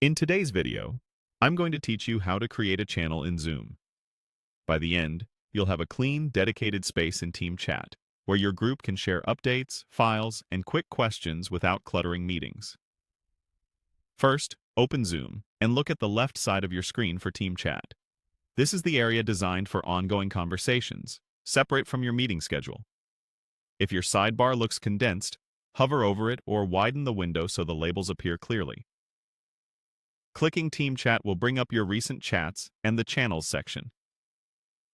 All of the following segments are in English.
In today's video, I'm going to teach you how to create a channel in Zoom. By the end, you'll have a clean, dedicated space in Team Chat, where your group can share updates, files, and quick questions without cluttering meetings. First, open Zoom and look at the left side of your screen for Team Chat. This is the area designed for ongoing conversations, separate from your meeting schedule. If your sidebar looks condensed, hover over it or widen the window so the labels appear clearly. Clicking Team Chat will bring up your recent chats and the Channels section.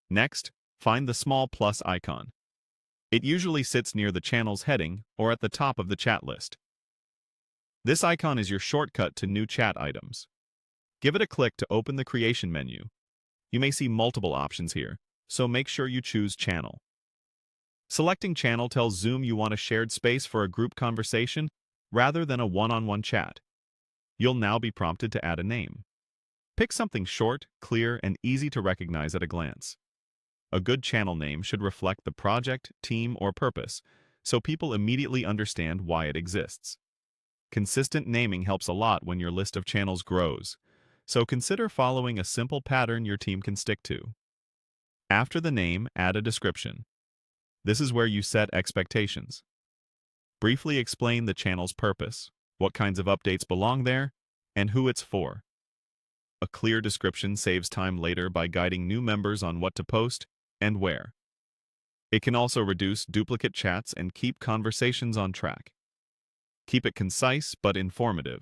Next, find the small plus icon. It usually sits near the Channels heading or at the top of the chat list. This icon is your shortcut to new chat items. Give it a click to open the Creation menu. You may see multiple options here, so make sure you choose Channel. Selecting Channel tells Zoom you want a shared space for a group conversation rather than a one-on-one chat. You'll now be prompted to add a name. Pick something short, clear, and easy to recognize at a glance. A good channel name should reflect the project, team, or purpose, so people immediately understand why it exists. Consistent naming helps a lot when your list of channels grows, so consider following a simple pattern your team can stick to. After the name, add a description. This is where you set expectations. Briefly explain the channel's purpose, what kinds of updates belong there, and who it's for. A clear description saves time later by guiding new members on what to post and where. It can also reduce duplicate chats and keep conversations on track. Keep it concise but informative.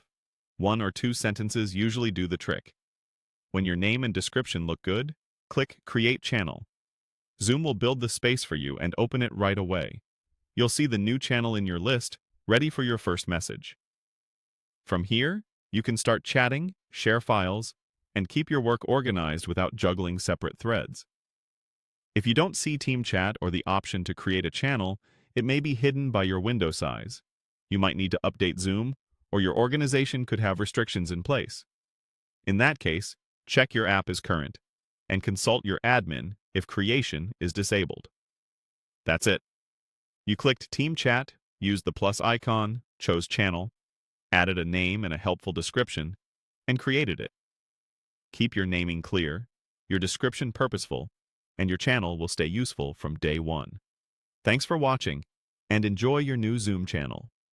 1 or 2 sentences usually do the trick. When your name and description look good, click Create Channel. Zoom will build the space for you and open it right away. You'll see the new channel in your list, ready for your first message. From here, you can start chatting, share files, and keep your work organized without juggling separate threads. If you don't see Team Chat or the option to create a channel, it may be hidden by your window size. You might need to update Zoom, or your organization could have restrictions in place. In that case, check your app is current, and consult your admin if creation is disabled. That's it. You clicked Team Chat, used the plus icon, chose Channel, added a name and a helpful description, and created it. Keep your naming clear, your description purposeful, and your channel will stay useful from day one. Thanks for watching, and enjoy your new Zoom channel.